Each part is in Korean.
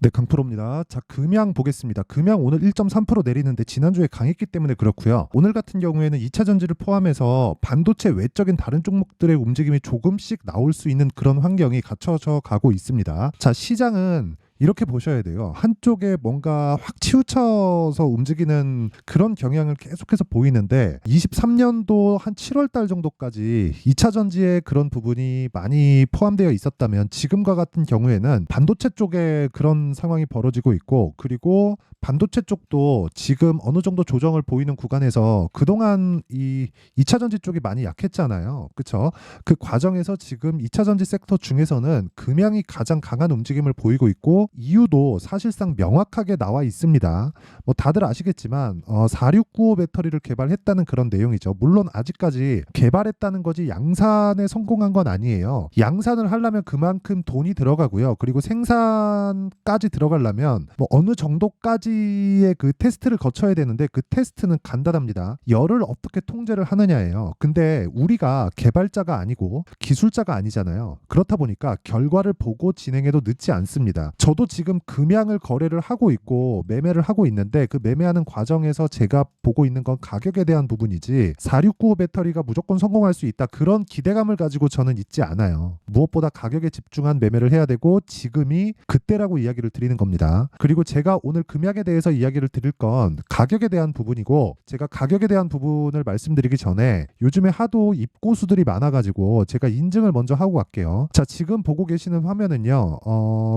네, 강프로입니다. 자, 금양 보겠습니다. 금양 오늘 1.3% 내리는데 지난주에 강했기 때문에 그렇고요. 오늘 같은 경우에는 2차 전지를 포함해서 반도체 외적인 다른 종목들의 움직임이 조금씩 나올 수 있는 그런 환경이 갖춰져 가고 있습니다. 자, 시장은 이렇게 보셔야 돼요. 한쪽에 뭔가 확 치우쳐서 움직이는 그런 경향을 계속해서 보이는데 23년도 한 7월 달 정도까지 2차 전지에 그런 부분이 많이 포함되어 있었다면 지금과 같은 경우에는 반도체 쪽에 그런 상황이 벌어지고 있고, 그리고 반도체 쪽도 지금 어느 정도 조정을 보이는 구간에서 그동안 이 2차 전지 쪽이 많이 약했잖아요. 그렇죠? 그 과정에서 지금 2차 전지 섹터 중에서는 금양이 가장 강한 움직임을 보이고 있고, 이유도 사실상 명확하게 나와 있습니다. 뭐 다들 아시겠지만 4695 배터리를 개발했다는 그런 내용이죠. 물론 아직까지 개발했다는 거지 양산에 성공한 건 아니에요. 양산을 하려면 그만큼 돈이 들어가고요. 그리고 생산까지 들어가려면 뭐 어느 정도까지의 그 테스트를 거쳐야 되는데, 그 테스트는 간단합니다. 열을 어떻게 통제를 하느냐예요. 근데 우리가 개발자가 아니고 기술자가 아니잖아요. 그렇다 보니까 결과를 보고 진행해도 늦지 않습니다. 저도 지금 금양을 거래를 하고 있고 매매를 하고 있는데, 그 매매하는 과정에서 제가 보고 있는 건 가격에 대한 부분이지 4695 배터리가 무조건 성공할 수 있다, 그런 기대감을 가지고 저는 있지 않아요. 무엇보다 가격에 집중한 매매를 해야 되고 지금이 그때라고 이야기를 드리는 겁니다. 그리고 제가 오늘 금양에 대해서 이야기를 드릴 건 가격에 대한 부분이고, 제가 가격에 대한 부분을 말씀드리기 전에 요즘에 하도 입고수들이 많아가지고 제가 인증을 먼저 하고 갈게요. 자, 지금 보고 계시는 화면은요,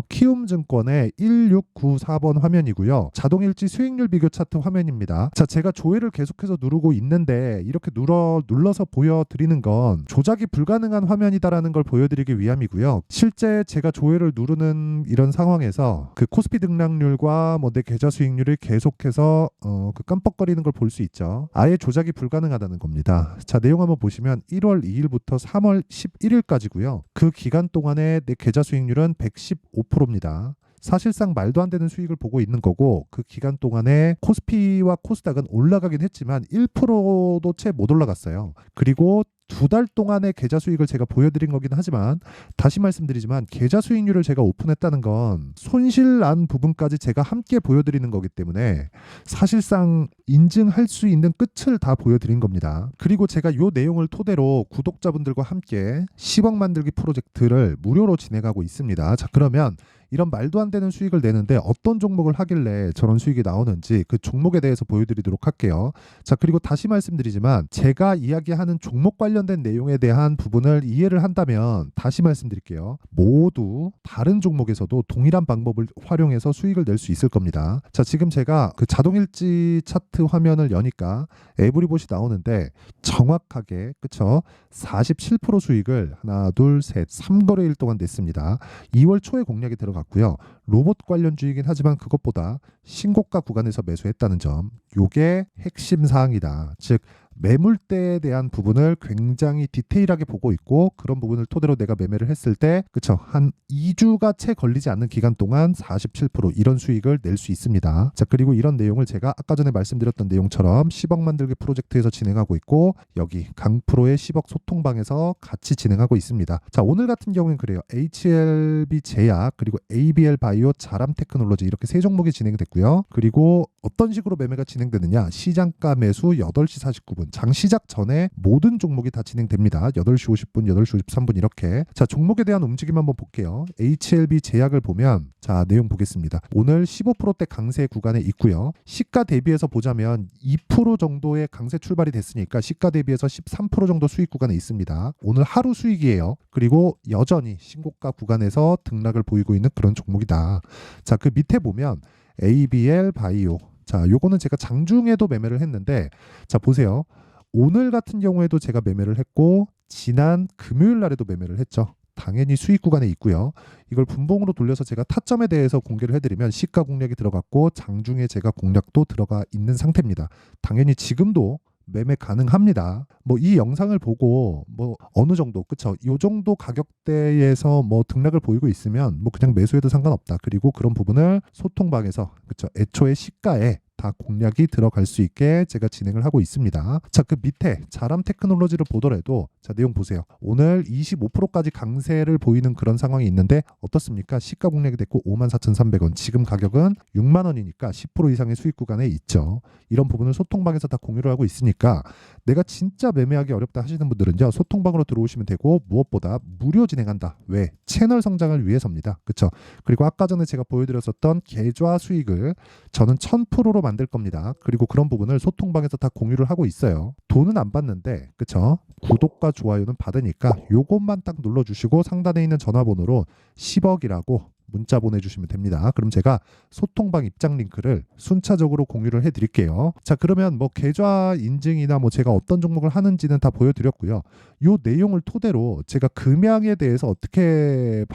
키움증권의 1694번 화면이고요. 자동일지 수익률 비교 차트 화면입니다. 자, 제가 조회를 계속해서 누르고 있는데 이렇게 눌러서 보여드리는 건 조작이 불가능한 화면이다라는 걸 보여드리기 위함이고요. 실제 제가 조회를 누르는 이런 상황에서 그 코스피 등락률과 뭐 내 계좌 수익률이 계속해서 그 깜빡거리는 걸 볼 수 있죠. 아예 조작이 불가능하다는 겁니다. 자, 내용 한번 보시면 1월 2일부터 3월 11일까지고요. 그 기간 동안에 내 계좌 수익률은 115%입니다. 사실상 말도 안 되는 수익을 보고 있는 거고, 그 기간 동안에 코스피와 코스닥은 올라가긴 했지만 1%도 채 못 올라갔어요. 그리고 2달 동안의 계좌 수익을 제가 보여드린 거긴 하지만, 다시 말씀드리지만 계좌 수익률을 제가 오픈했다는 건 손실 난 부분까지 제가 함께 보여드리는 거기 때문에 사실상 인증할 수 있는 끝을 다 보여드린 겁니다. 그리고 제가 이 내용을 토대로 구독자분들과 함께 10억 만들기 프로젝트를 무료로 진행하고 있습니다. 자, 그러면 이런 말도 안 되는 수익을 내는데 어떤 종목을 하길래 저런 수익이 나오는지 그 종목에 대해서 보여드리도록 할게요. 자, 그리고 다시 말씀드리지만 제가 이야기하는 종목 관련된 내용에 대한 부분을 이해를 한다면 다시 말씀드릴게요. 모두 다른 종목에서도 동일한 방법을 활용해서 수익을 낼 수 있을 겁니다. 자, 지금 제가 그 자동일지 차트 화면을 여니까 에브리봇이 나오는데 정확하게, 그쵸? 47% 수익을 하나, 둘, 셋, 3거래일 동안 냈습니다. 2월 초에 공략이 들어갔고요. 로봇 관련주이긴 하지만 그것보다 신고가 구간에서 매수했다는 점, 요게 핵심 사항이다. 즉 매물대에 대한 부분을 굉장히 디테일하게 보고 있고, 그런 부분을 토대로 내가 매매를 했을 때, 그쵸, 한 2주가 채 걸리지 않는 기간 동안 47% 이런 수익을 낼 수 있습니다. 자, 그리고 이런 내용을 제가 아까 전에 말씀드렸던 내용처럼 10억 만들기 프로젝트에서 진행하고 있고, 여기 강프로의 10억 소통방에서 같이 진행하고 있습니다. 자, 오늘 같은 경우는 그래요. HLB 제약, 그리고 ABL 바이오, 자람 테크놀로지, 이렇게 세 종목이 진행됐고요. 그리고 어떤 식으로 매매가 진행되느냐, 시장가 매수 8시 49분, 장 시작 전에 모든 종목이 다 진행됩니다. 8시 50분, 8시 53분 이렇게. 자, 종목에 대한 움직임 한번 볼게요. HLB 제약을 보면, 자, 내용 보겠습니다. 오늘 15%대 강세 구간에 있고요. 시가 대비해서 보자면 2% 정도의 강세 출발이 됐으니까 시가 대비해서 13% 정도 수익 구간에 있습니다. 오늘 하루 수익이에요. 그리고 여전히 신고가 구간에서 등락을 보이고 있는 그런 종목이다. 자, 그 밑에 보면 ABL 바이오. 자, 요거는 제가 장중에도 매매를 했는데, 자, 보세요. 오늘 같은 경우에도 제가 매매를 했고, 지난 금요일 날에도 매매를 했죠. 당연히 수익 구간에 있고요. 이걸 분봉으로 돌려서 제가 타점에 대해서 공개를 해드리면 시가 공략이 들어갔고 장중에 제가 공략도 들어가 있는 상태입니다. 당연히 지금도 매매 가능합니다. 뭐 이 영상을 보고 뭐 어느 정도, 그쵸, 이 정도 가격대에서 뭐 등락을 보이고 있으면 뭐 그냥 매수해도 상관없다. 그리고 그런 부분을 소통방에서, 그쵸, 애초에 시가에 다 공략이 들어갈 수 있게 제가 진행을 하고 있습니다. 자, 그 밑에 자람 테크놀로지를 보더라도 자, 내용 보세요. 오늘 25%까지 강세를 보이는 그런 상황이 있는데 어떻습니까? 시가 공략이 됐고 54,300원. 지금 가격은 6만 원이니까 10% 이상의 수익 구간에 있죠. 이런 부분을 소통방에서 다 공유를 하고 있으니까 내가 진짜 매매하기 어렵다 하시는 분들은요. 소통방으로 들어오시면 되고 무엇보다 무료 진행한다. 왜? 채널 성장을 위해서입니다. 그렇죠? 그리고 아까 전에 제가 보여드렸었던 계좌 수익을 저는 1000%로 만들 겁니다. 그리고 그런 부분을 소통방에서 다 공유를 하고 있어요. 돈은 안 받는데 그렇죠? 구독과 좋아요는 받으니까 요것만 딱 눌러주시고 상단에 있는 전화번호로 10억이라고 문자 보내주시면 됩니다. 그럼 제가 소통방 입장 링크를 순차적으로 공유를 해드릴게요. 자, 그러면 뭐 계좌 인증이나 뭐 제가 어떤 종목을 하는지는 다 보여드렸고요. 요 내용을 토대로 제가 금양에 대해서 어떻게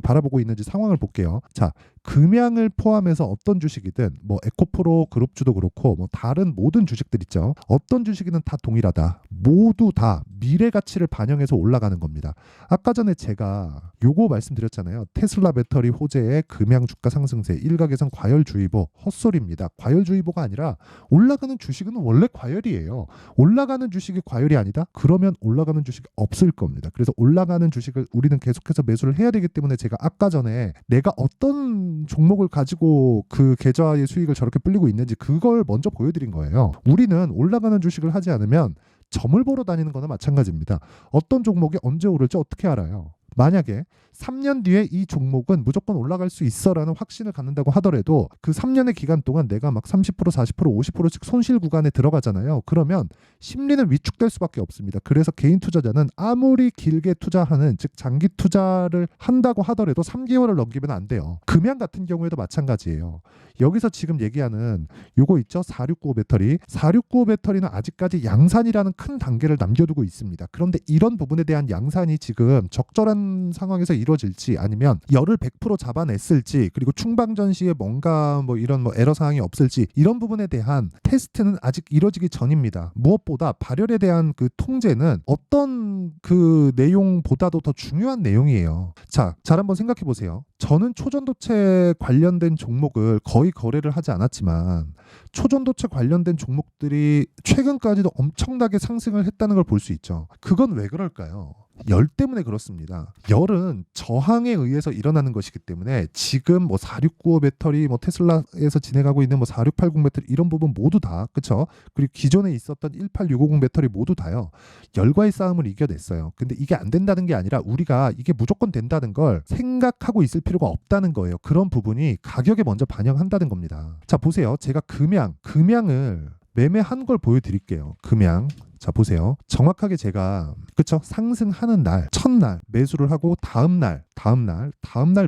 바라보고 있는지 상황을 볼게요. 자, 금양을 포함해서 어떤 주식이든 뭐 에코프로 그룹주도 그렇고 뭐 다른 모든 주식들 있죠. 어떤 주식이든 다 동일하다. 모두 다 미래 가치를 반영해서 올라가는 겁니다. 아까 전에 제가 요거 말씀드렸잖아요. 테슬라 배터리 호재의 금양 주가 상승세 일각에선 과열주의보 헛소리입니다. 과열주의보가 아니라 올라가는 주식은 원래 과열이에요. 올라가는 주식이 과열이 아니다? 그러면 올라가는 주식이 없을 겁니다. 그래서 올라가는 주식을 우리는 계속해서 매수를 해야 되기 때문에 제가 아까 전에 내가 어떤 종목을 가지고 그 계좌의 수익을 저렇게 불리고 있는지 그걸 먼저 보여드린 거예요. 우리는 올라가는 주식을 하지 않으면 점을 보러 다니는 거나 마찬가지입니다. 어떤 종목이 언제 오를지 어떻게 알아요? 만약에 3년 뒤에 이 종목은 무조건 올라갈 수 있어라는 확신을 갖는다고 하더라도 그 3년의 기간 동안 내가 막 30%, 40%, 50%씩 손실 구간에 들어가잖아요. 그러면 심리는 위축될 수밖에 없습니다. 그래서 개인 투자자는 아무리 길게 투자하는 즉 장기 투자를 한다고 하더라도 3개월을 넘기면 안 돼요. 금양 같은 경우에도 마찬가지예요. 여기서 지금 얘기하는 요거 있죠? 4695 배터리. 4695 배터리는 아직까지 양산이라는 큰 단계를 남겨두고 있습니다. 그런데 이런 부분에 대한 양산이 지금 적절한 상황에서 이루어질지 아니면 열을 100% 잡아냈을지 그리고 충방전 시에 뭔가 뭐 이런 뭐 에러 사항이 없을지 이런 부분에 대한 테스트는 아직 이루어지기 전입니다. 무엇보다 발열에 대한 그 통제는 어떤 그 내용보다도 더 중요한 내용이에요. 자, 잘 한번 생각해 보세요. 저는 초전도체 관련된 종목을 거의 거래를 하지 않았지만 초전도체 관련된 종목들이 최근까지도 엄청나게 상승을 했다는 걸 볼 수 있죠. 그건 왜 그럴까요? 열 때문에 그렇습니다. 열은 저항에 의해서 일어나는 것이기 때문에 지금 뭐 4695 배터리, 뭐 테슬라에서 진행하고 있는 뭐 4680 배터리 이런 부분 모두 다 그렇죠. 그리고 기존에 있었던 18650 배터리 모두 다요. 열과의 싸움을 이겨냈어요. 근데 이게 안 된다는 게 아니라 우리가 이게 무조건 된다는 걸 생각하고 있을 필요가 없다는 거예요. 그런 부분이 가격에 먼저 반영한다는 겁니다. 자, 보세요. 제가 금양을 매매한 걸 보여드릴게요. 금양. 자, 보세요. 정확하게 제가 그쵸? 상승하는 날, 첫날 매수를 하고 다음날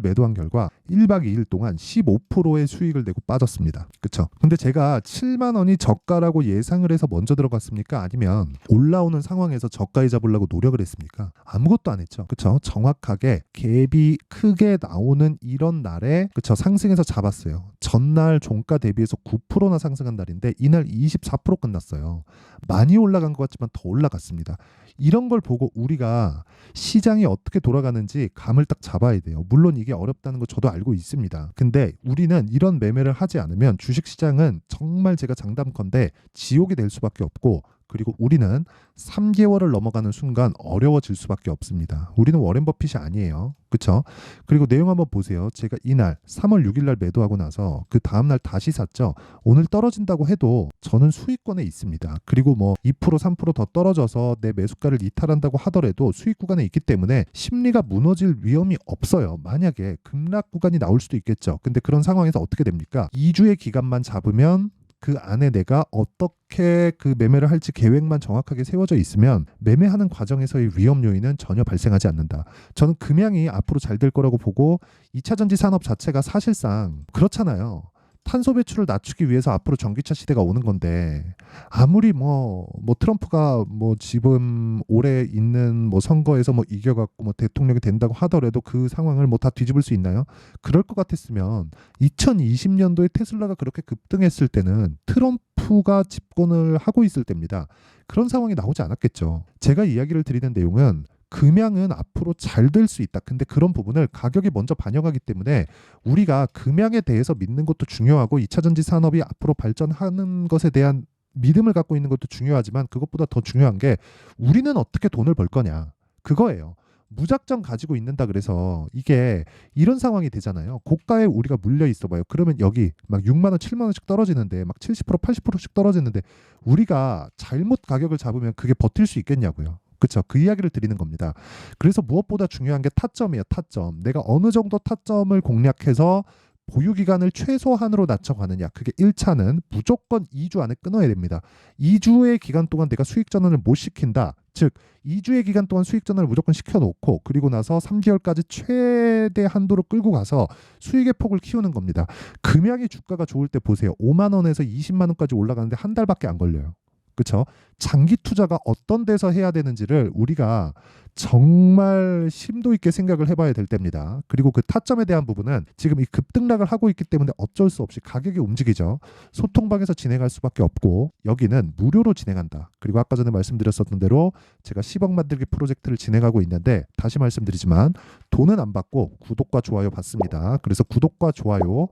매도한 결과 1박 2일 동안 15%의 수익을 내고 빠졌습니다. 그쵸? 근데 제가 7만 원이 저가라고 예상을 해서 먼저 들어갔습니까? 아니면 올라오는 상황에서 저가에 잡으려고 노력을 했습니까? 아무것도 안 했죠. 그쵸? 정확하게 갭이 크게 나오는 이런 날에 그쵸? 상승해서 잡았어요. 전날 종가 대비해서 9%나 상승한 날인데 이날 24% 끝났어요. 많이 올라간 것 같지만 더 올라갔습니다. 이런 걸 보고 우리가 시장이 어떻게 돌아가는지 감을 딱 잡아야 돼요. 물론 이게 어렵다는 거 저도 알고 있습니다. 근데 우리는 이런 매매를 하지 않으면 주식시장은 정말 제가 장담컨대 지옥이 될 수밖에 없고 그리고 우리는 3개월을 넘어가는 순간 어려워질 수밖에 없습니다. 우리는 워렌 버핏이 아니에요. 그렇죠? 그리고 내용 한번 보세요. 제가 이날 3월 6일 날 매도하고 나서 그 다음날 다시 샀죠. 오늘 떨어진다고 해도 저는 수익권에 있습니다. 그리고 뭐 2% 3%더 떨어져서 내 매수가를 이탈한다고 하더라도 수익 구간에 있기 때문에 심리가 무너질 위험이 없어요. 만약에 급락 구간이 나올 수도 있겠죠. 근데 그런 상황에서 어떻게 됩니까? 2주의 기간만 잡으면 그 안에 내가 어떻게 그 매매를 할지 계획만 정확하게 세워져 있으면 매매하는 과정에서의 위험 요인은 전혀 발생하지 않는다. 저는 금양이 앞으로 잘 될 거라고 보고 2차전지 산업 자체가 사실상 그렇잖아요. 탄소 배출을 낮추기 위해서 앞으로 전기차 시대가 오는 건데 아무리 뭐 트럼프가 뭐 지금 올해 있는 뭐 선거에서 뭐 이겨갖고 뭐 대통령이 된다고 하더라도 그 상황을 뭐 다 뒤집을 수 있나요? 그럴 것 같았으면 2020년도에 테슬라가 그렇게 급등했을 때는 트럼프가 집권을 하고 있을 때입니다. 그런 상황이 나오지 않았겠죠. 제가 이야기를 드리는 내용은 금양은 앞으로 잘 될 수 있다. 근데 그런 부분을 가격이 먼저 반영하기 때문에 우리가 금양에 대해서 믿는 것도 중요하고 2차전지 산업이 앞으로 발전하는 것에 대한 믿음을 갖고 있는 것도 중요하지만 그것보다 더 중요한 게 우리는 어떻게 돈을 벌 거냐. 그거예요. 무작정 가지고 있는다 그래서 이게 이런 상황이 되잖아요. 고가에 우리가 물려 있어 봐요. 그러면 여기 막 6만 원, 7만 원씩 떨어지는데 막 70%, 80%씩 떨어지는데 우리가 잘못 가격을 잡으면 그게 버틸 수 있겠냐고요. 그렇죠. 그 이야기를 드리는 겁니다. 그래서 무엇보다 중요한 게 타점이에요. 타점. 내가 어느 정도 타점을 공략해서 보유 기간을 최소한으로 낮춰가느냐. 그게 1차는 무조건 2주 안에 끊어야 됩니다. 2주의 기간 동안 내가 수익 전환을 못 시킨다. 즉 2주의 기간 동안 수익 전환을 무조건 시켜놓고 그리고 나서 3개월까지 최대 한도로 끌고 가서 수익의 폭을 키우는 겁니다. 금양이 주가가 좋을 때 보세요. 5만 원에서 20만 원까지 올라가는데 한 달밖에 안 걸려요. 그렇죠? 장기 투자가 어떤 데서 해야 되는지를 우리가 정말 심도 있게 생각을 해봐야 될 때입니다. 그리고 그 타점에 대한 부분은 지금 이 급등락을 하고 있기 때문에 어쩔 수 없이 가격이 움직이죠. 소통방에서 진행할 수밖에 없고 여기는 무료로 진행한다. 그리고 아까 전에 말씀드렸었던 대로 제가 10억 만들기 프로젝트를 진행하고 있는데 다시 말씀드리지만 돈은 안 받고 구독과 좋아요 받습니다. 그래서 구독과 좋아요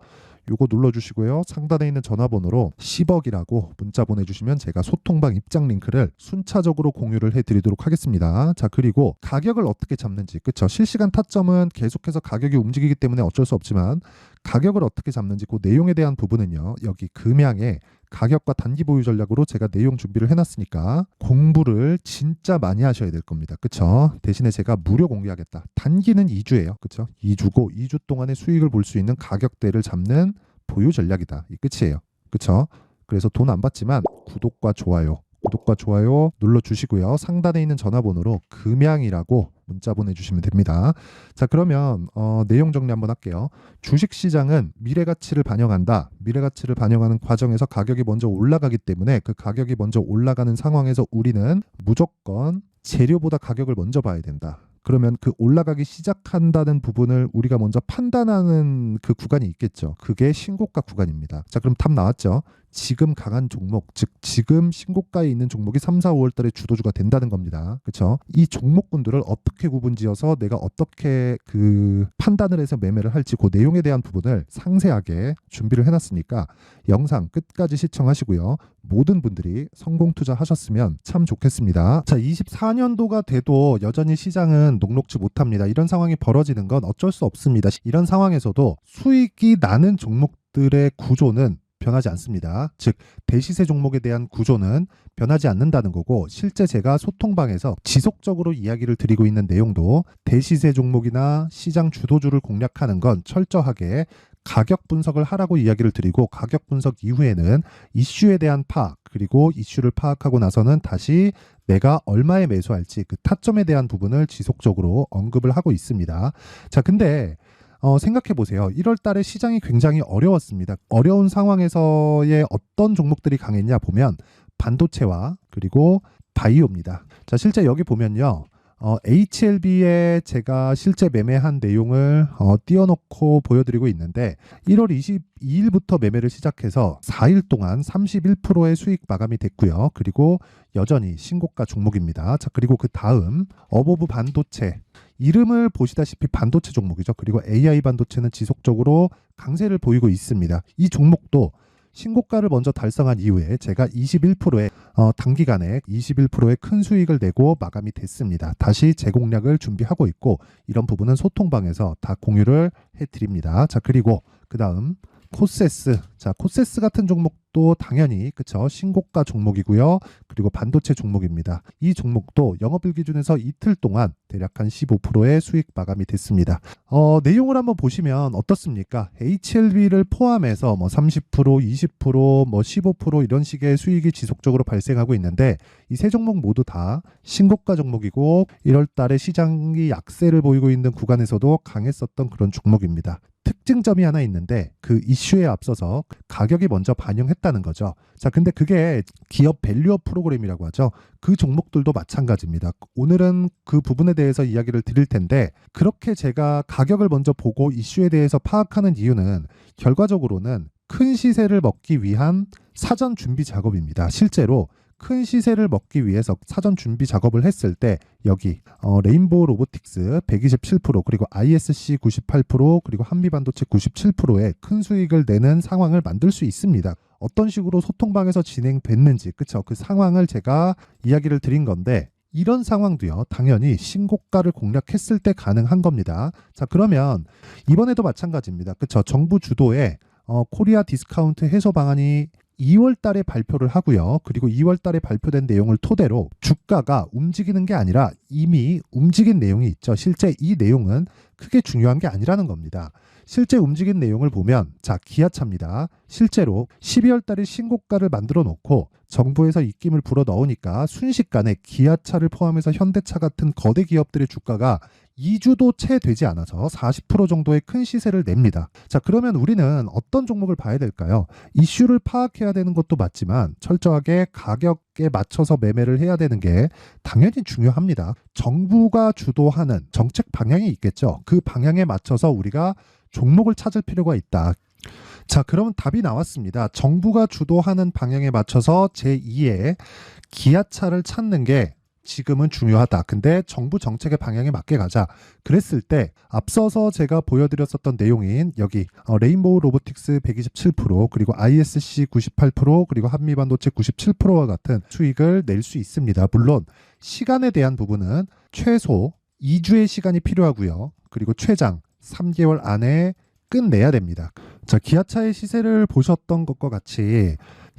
요거 눌러주시고요. 상단에 있는 전화번호로 10억이라고 문자 보내주시면 제가 소통방 입장 링크를 순차적으로 공유를 해드리도록 하겠습니다. 자, 그리고 가격을 어떻게 잡는지, 그쵸? 실시간 타점은 계속해서 가격이 움직이기 때문에 어쩔 수 없지만 가격을 어떻게 잡는지 그 내용에 대한 부분은요. 여기 금양의 가격과 단기 보유 전략으로 제가 내용 준비를 해놨으니까 공부를 진짜 많이 하셔야 될 겁니다. 그쵸? 대신에 제가 무료 공개하겠다. 단기는 2주예요. 그쵸? 2주고 2주 동안의 수익을 볼 수 있는 가격대를 잡는 보유 전략이다. 이 끝이에요. 그쵸? 그래서 돈 안 받지만 구독과 좋아요 눌러주시고요. 상단에 있는 전화번호로 금양이라고 문자 보내주시면 됩니다. 자, 그러면 내용 정리 한번 할게요. 주식시장은 미래가치를 반영한다. 미래가치를 반영하는 과정에서 가격이 먼저 올라가기 때문에 그 가격이 먼저 올라가는 상황에서 우리는 무조건 재료보다 가격을 먼저 봐야 된다. 그러면 그 올라가기 시작한다는 부분을 우리가 먼저 판단하는 그 구간이 있겠죠. 그게 신고가 구간입니다. 자, 그럼 답 나왔죠? 지금 강한 종목, 즉 지금 신고가에 있는 종목이 3, 4, 5월 달에 주도주가 된다는 겁니다. 그렇죠? 이 종목군들을 어떻게 구분지어서 내가 어떻게 그 판단을 해서 매매를 할지 그 내용에 대한 부분을 상세하게 준비를 해놨으니까 영상 끝까지 시청하시고요. 모든 분들이 성공 투자하셨으면 참 좋겠습니다. 자, 24년도가 돼도 여전히 시장은 녹록지 못합니다. 이런 상황이 벌어지는 건 어쩔 수 없습니다. 이런 상황에서도 수익이 나는 종목들의 구조는 변하지 않습니다. 즉 대시세 종목에 대한 구조는 변하지 않는다는 거고 실제 제가 소통방에서 지속적으로 이야기를 드리고 있는 내용도 대시세 종목이나 시장 주도주를 공략하는 건 철저하게 가격 분석을 하라고 이야기를 드리고 가격 분석 이후에는 이슈에 대한 파악 그리고 이슈를 파악하고 나서는 다시 내가 얼마에 매수할지 그 타점에 대한 부분을 지속적으로 언급을 하고 있습니다. 자, 근데 생각해 보세요. 1월 달에 시장이 굉장히 어려웠습니다. 어려운 상황에서의 어떤 종목들이 강했냐 보면 반도체와 그리고 바이오입니다. 자, 실제 여기 보면요. HLB에 제가 실제 매매한 내용을 띄워놓고 보여드리고 있는데 1월 22일부터 매매를 시작해서 4일 동안 31%의 수익 마감이 됐고요. 그리고 여전히 신고가 종목입니다. 자, 그리고 그 다음 어보브 반도체 이름을 보시다시피 반도체 종목이죠. 그리고 AI 반도체는 지속적으로 강세를 보이고 있습니다. 이 종목도 신고가를 먼저 달성한 이후에 제가 21%의 단기간에 21%의 큰 수익을 내고 마감이 됐습니다. 다시 재공략을 준비하고 있고 이런 부분은 소통방에서 다 공유를 해드립니다. 자, 그리고 그 다음 코세스. 자, 코세스 같은 종목도 당연히 그쵸 신고가 종목이고요. 그리고 반도체 종목입니다. 이 종목도 영업일 기준에서 이틀 동안 대략 한 15%의 수익 마감이 됐습니다. 내용을 한번 보시면 어떻습니까? HLB를 포함해서 뭐 30%, 20%, 뭐 15% 이런 식의 수익이 지속적으로 발생하고 있는데 이 세 종목 모두 다 신고가 종목이고 1월 달에 시장이 약세를 보이고 있는 구간에서도 강했었던 그런 종목입니다. 특징점이 하나 있는데 그 이슈에 앞서서 가격이 먼저 반영했다는 거죠. 자, 근데 그게 기업 밸류업 프로그램이라고 하죠. 그 종목들도 마찬가지입니다. 오늘은 그 부분에 대해서 이야기를 드릴 텐데 그렇게 제가 가격을 먼저 보고 이슈에 대해서 파악하는 이유는 결과적으로는 큰 시세를 먹기 위한 사전 준비 작업입니다. 실제로 큰 시세를 먹기 위해서 사전 준비 작업을 했을 때 여기 레인보우 로보틱스 127% 그리고 ISC 98% 그리고 한미반도체 97%의 큰 수익을 내는 상황을 만들 수 있습니다. 어떤 식으로 소통방에서 진행됐는지 그쵸? 그 상황을 제가 이야기를 드린 건데 이런 상황도요 당연히 신고가를 공략했을 때 가능한 겁니다. 자 그러면 이번에도 마찬가지입니다. 그쵸? 정부 주도의 코리아 디스카운트 해소 방안이 2월 달에 발표를 하고요. 그리고 2월 달에 발표된 내용을 토대로 주가가 움직이는 게 아니라 이미 움직인 내용이 있죠. 실제 이 내용은 크게 중요한 게 아니라는 겁니다. 실제 움직인 내용을 보면 자 기아차입니다. 실제로 12월 달에 신고가를 만들어 놓고 정부에서 입김을 불어 넣으니까 순식간에 기아차를 포함해서 현대차 같은 거대 기업들의 주가가 2주도 채 되지 않아서 40% 정도의 큰 시세를 냅니다. 자, 그러면 우리는 어떤 종목을 봐야 될까요? 이슈를 파악해야 되는 것도 맞지만 철저하게 가격에 맞춰서 매매를 해야 되는 게 당연히 중요합니다. 정부가 주도하는 정책 방향이 있겠죠. 그 방향에 맞춰서 우리가 종목을 찾을 필요가 있다. 자, 그러면 답이 나왔습니다. 정부가 주도하는 방향에 맞춰서 제2의 기아차를 찾는 게 지금은 중요하다. 근데 정부 정책의 방향에 맞게 가자. 그랬을 때 앞서서 제가 보여드렸었던 내용인 여기 레인보우 로보틱스 127% 그리고 ISC 98% 그리고 한미반도체 97%와 같은 수익을 낼 수 있습니다. 물론 시간에 대한 부분은 최소 2주의 시간이 필요하고요. 그리고 최장 3개월 안에 끝내야 됩니다. 자, 기아차의 시세를 보셨던 것과 같이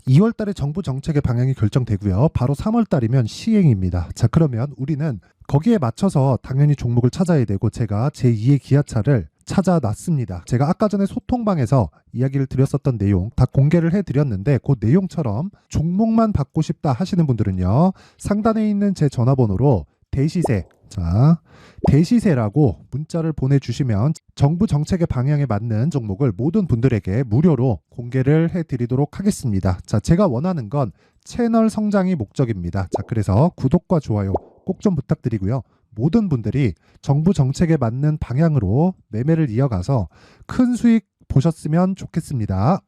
2월 달에 정부 정책의 방향이 결정되고요. 바로 3월 달이면 시행입니다. 자, 그러면 우리는 거기에 맞춰서 당연히 종목을 찾아야 되고 제가 제2의 기아차를 찾아놨습니다. 제가 아까 전에 소통방에서 이야기를 드렸었던 내용 다 공개를 해드렸는데 그 내용처럼 종목만 받고 싶다 하시는 분들은요. 상단에 있는 제 전화번호로 대시세 자, 대시세라고 문자를 보내주시면 정부 정책의 방향에 맞는 종목을 모든 분들에게 무료로 공개를 해드리도록 하겠습니다. 자, 제가 원하는 건 채널 성장이 목적입니다. 자, 그래서 구독과 좋아요 꼭 좀 부탁드리고요. 모든 분들이 정부 정책에 맞는 방향으로 매매를 이어가서 큰 수익 보셨으면 좋겠습니다.